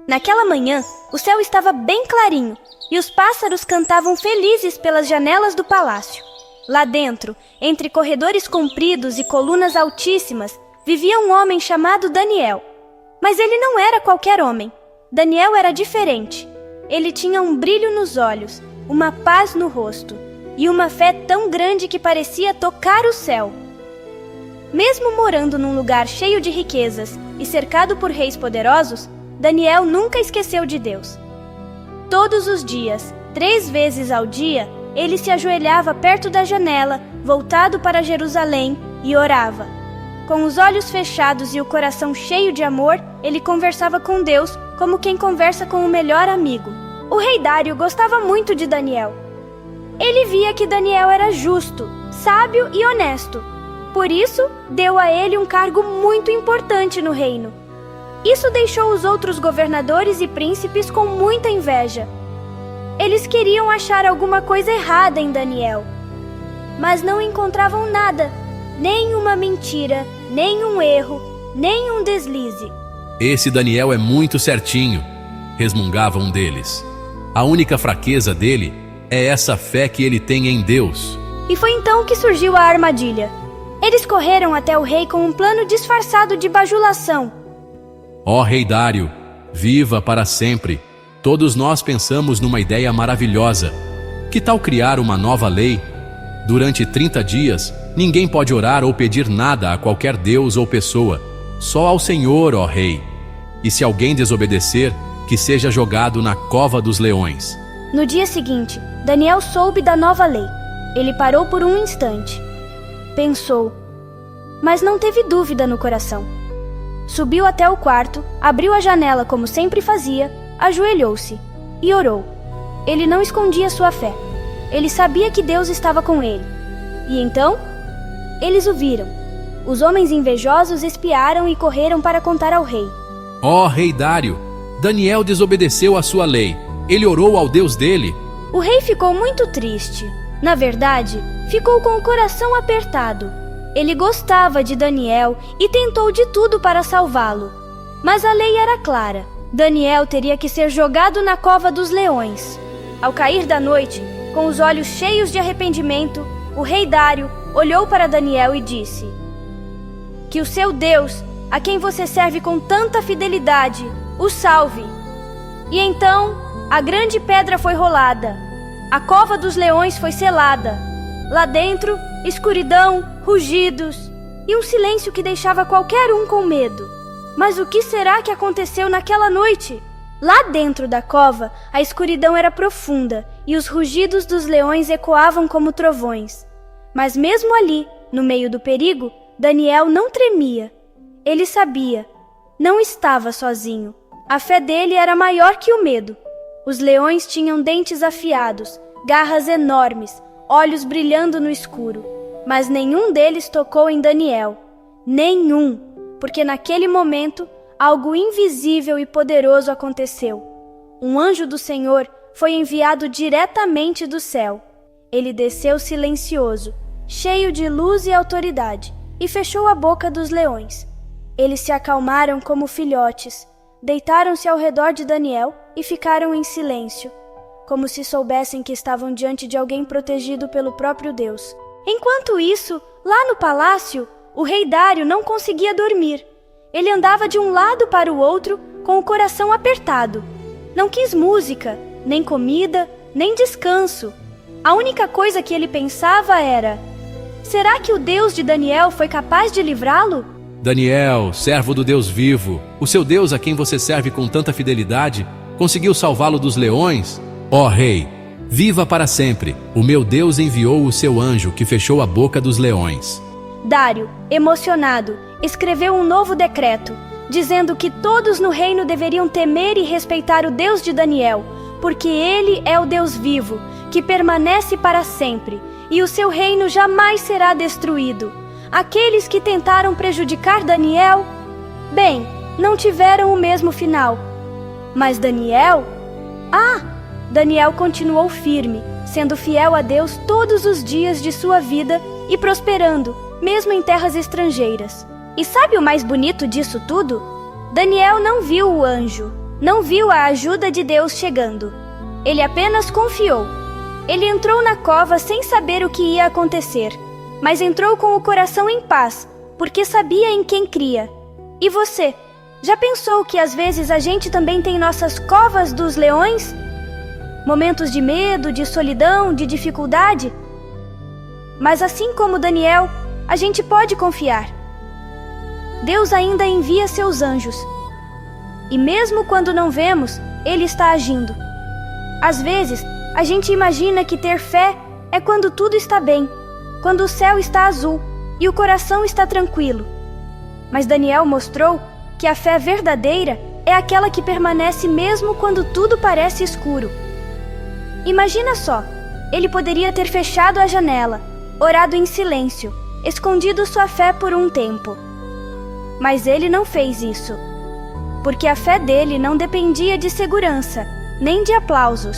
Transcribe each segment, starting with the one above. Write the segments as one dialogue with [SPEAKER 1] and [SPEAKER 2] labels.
[SPEAKER 1] Naquela manhã, o céu estava bem clarinho e os pássaros cantavam felizes pelas janelas do palácio. Lá dentro, entre corredores compridos e colunas altíssimas, vivia um homem chamado Daniel. Mas ele não era qualquer homem. Daniel era diferente. Ele tinha um brilho nos olhos, uma paz no rosto e uma fé tão grande que parecia tocar o céu. Mesmo morando num lugar cheio de riquezas e cercado por reis poderosos, Daniel nunca esqueceu de Deus. Todos os dias, 3 vezes ao dia, ele se ajoelhava perto da janela, voltado para Jerusalém, e orava. Com os olhos fechados e o coração cheio de amor, ele conversava com Deus como quem conversa com o melhor amigo. O rei Dário gostava muito de Daniel. Ele via que Daniel era justo, sábio e honesto. Por isso, deu a ele um cargo muito importante no reino. Isso deixou os outros governadores e príncipes com muita inveja. Eles queriam achar alguma coisa errada em Daniel, mas não encontravam nada, nem uma mentira, nem um erro, nem um deslize.
[SPEAKER 2] Esse Daniel é muito certinho, resmungava um deles. A única fraqueza dele é essa fé que ele tem em Deus.
[SPEAKER 1] E foi então que surgiu a armadilha. Eles correram até o rei com um plano disfarçado de bajulação.
[SPEAKER 2] Ó rei Dário, viva para sempre. Todos nós pensamos numa ideia maravilhosa. Que tal criar uma nova lei? Durante 30 dias, ninguém pode orar ou pedir nada a qualquer deus ou pessoa, só ao Senhor, ó rei. E se alguém desobedecer, que seja jogado na cova dos leões.
[SPEAKER 1] No dia seguinte, Daniel soube da nova lei. Ele parou por um instante. Pensou, mas não teve dúvida no coração. Subiu até o quarto, abriu a janela como sempre fazia, ajoelhou-se e orou. Ele não escondia sua fé. Ele sabia que Deus estava com ele. E então, eles o viram. Os homens invejosos espiaram e correram para contar ao rei.
[SPEAKER 2] Ó rei Dário, Daniel desobedeceu a sua lei. Ele orou ao Deus dele.
[SPEAKER 1] O rei ficou muito triste. Na verdade, ficou com o coração apertado. Ele gostava de Daniel e tentou de tudo para salvá-lo. Mas a lei era clara. Daniel teria que ser jogado na cova dos leões. Ao cair da noite, com os olhos cheios de arrependimento, o rei Dário olhou para Daniel e disse: Que o seu Deus, a quem você serve com tanta fidelidade, o salve. E então, a grande pedra foi rolada. A cova dos leões foi selada. Lá dentro, escuridão, rugidos e um silêncio que deixava qualquer um com medo. Mas o que será que aconteceu naquela noite? Lá dentro da cova, a escuridão era profunda e os rugidos dos leões ecoavam como trovões. Mas mesmo ali, no meio do perigo, Daniel não tremia. Ele sabia, não estava sozinho. A fé dele era maior que o medo. Os leões tinham dentes afiados, garras enormes, olhos brilhando no escuro. Mas nenhum deles tocou em Daniel. Nenhum, porque naquele momento, algo invisível e poderoso aconteceu. Um anjo do Senhor foi enviado diretamente do céu. Ele desceu silencioso, cheio de luz e autoridade, e fechou a boca dos leões. Eles se acalmaram como filhotes, deitaram-se ao redor de Daniel e ficaram em silêncio, como se soubessem que estavam diante de alguém protegido pelo próprio Deus. Enquanto isso, lá no palácio, o rei Dário não conseguia dormir. Ele andava de um lado para o outro com o coração apertado. Não quis música, nem comida, nem descanso. A única coisa que ele pensava era: será que o Deus de Daniel foi capaz de livrá-lo?
[SPEAKER 2] Daniel, servo do Deus vivo, o seu Deus a quem você serve com tanta fidelidade, conseguiu salvá-lo dos leões? Ó rei, viva para sempre. O meu Deus enviou o seu anjo que fechou a boca dos leões.
[SPEAKER 1] Dário, emocionado, escreveu um novo decreto, dizendo que todos no reino deveriam temer e respeitar o Deus de Daniel, porque ele é o Deus vivo, que permanece para sempre, e o seu reino jamais será destruído. Aqueles que tentaram prejudicar Daniel, bem, não tiveram o mesmo final. Mas Daniel? Daniel continuou firme, sendo fiel a Deus todos os dias de sua vida e prosperando, mesmo em terras estrangeiras. E sabe o mais bonito disso tudo? Daniel não viu o anjo. Não viu a ajuda de Deus chegando. Ele apenas confiou. Ele entrou na cova sem saber o que ia acontecer, mas entrou com o coração em paz, porque sabia em quem cria. E você, já pensou que às vezes a gente também tem nossas covas dos leões? Momentos de medo, de solidão, de dificuldade? Mas assim como Daniel, a gente pode confiar. Deus ainda envia seus anjos. E mesmo quando não vemos, Ele está agindo. Às vezes, a gente imagina que ter fé é quando tudo está bem, quando o céu está azul e o coração está tranquilo. Mas Daniel mostrou que a fé verdadeira é aquela que permanece mesmo quando tudo parece escuro. Imagina só, ele poderia ter fechado a janela, orado em silêncio, escondido sua fé por um tempo. Mas ele não fez isso, porque a fé dele não dependia de segurança, nem de aplausos.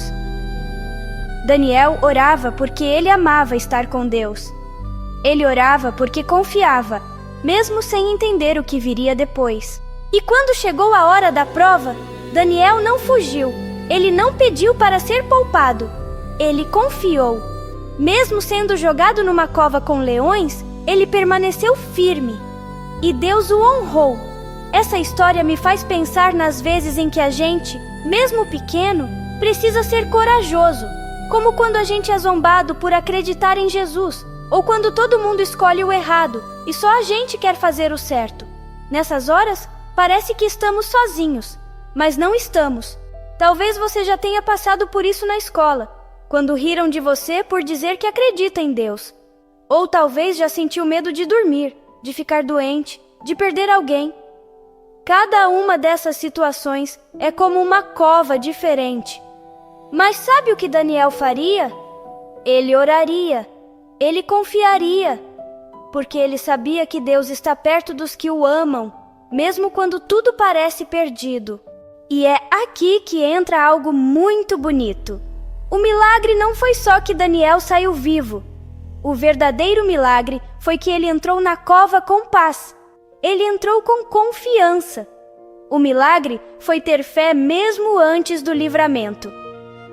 [SPEAKER 1] Daniel orava porque ele amava estar com Deus. Ele orava porque confiava, mesmo sem entender o que viria depois. E quando chegou a hora da prova, Daniel não fugiu. Ele não pediu para ser poupado. Ele confiou. Mesmo sendo jogado numa cova com leões, ele permaneceu firme. E Deus o honrou. Essa história me faz pensar nas vezes em que a gente, mesmo pequeno, precisa ser corajoso, como quando a gente é zombado por acreditar em Jesus, ou quando todo mundo escolhe o errado e só a gente quer fazer o certo. Nessas horas, parece que estamos sozinhos, mas não estamos. Talvez você já tenha passado por isso na escola, quando riram de você por dizer que acredita em Deus. Ou talvez já sentiu medo de dormir, de ficar doente, de perder alguém. Cada uma dessas situações é como uma cova diferente. Mas sabe o que Daniel faria? Ele oraria, ele confiaria, porque ele sabia que Deus está perto dos que o amam, mesmo quando tudo parece perdido. E é aqui que entra algo muito bonito. O milagre não foi só que Daniel saiu vivo. O verdadeiro milagre foi que ele entrou na cova com paz. Ele entrou com confiança. O milagre foi ter fé mesmo antes do livramento.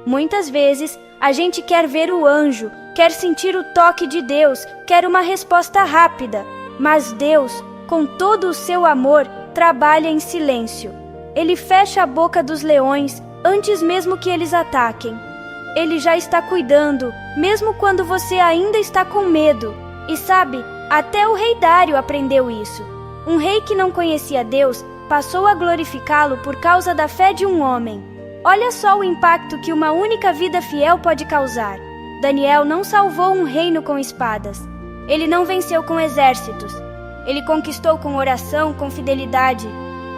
[SPEAKER 1] Muitas vezes, a gente quer ver o anjo, quer sentir o toque de Deus, quer uma resposta rápida. Mas Deus, com todo o seu amor, trabalha em silêncio. Ele fecha a boca dos leões antes mesmo que eles ataquem. Ele já está cuidando, mesmo quando você ainda está com medo. E sabe, até o rei Dário aprendeu isso. Um rei que não conhecia Deus passou a glorificá-lo por causa da fé de um homem. Olha só o impacto que uma única vida fiel pode causar. Daniel não salvou um reino com espadas. Ele não venceu com exércitos. Ele conquistou com oração, com fidelidade,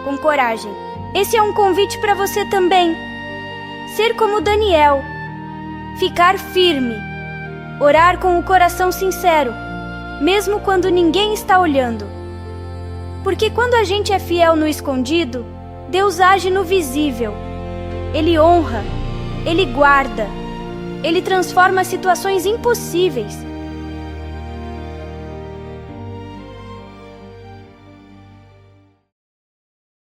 [SPEAKER 1] com coragem. Esse é um convite para você também. Ser como Daniel. Ficar firme. Orar com o coração sincero, mesmo quando ninguém está olhando. Porque quando a gente é fiel no escondido, Deus age no visível. Ele honra, Ele guarda, Ele transforma situações impossíveis.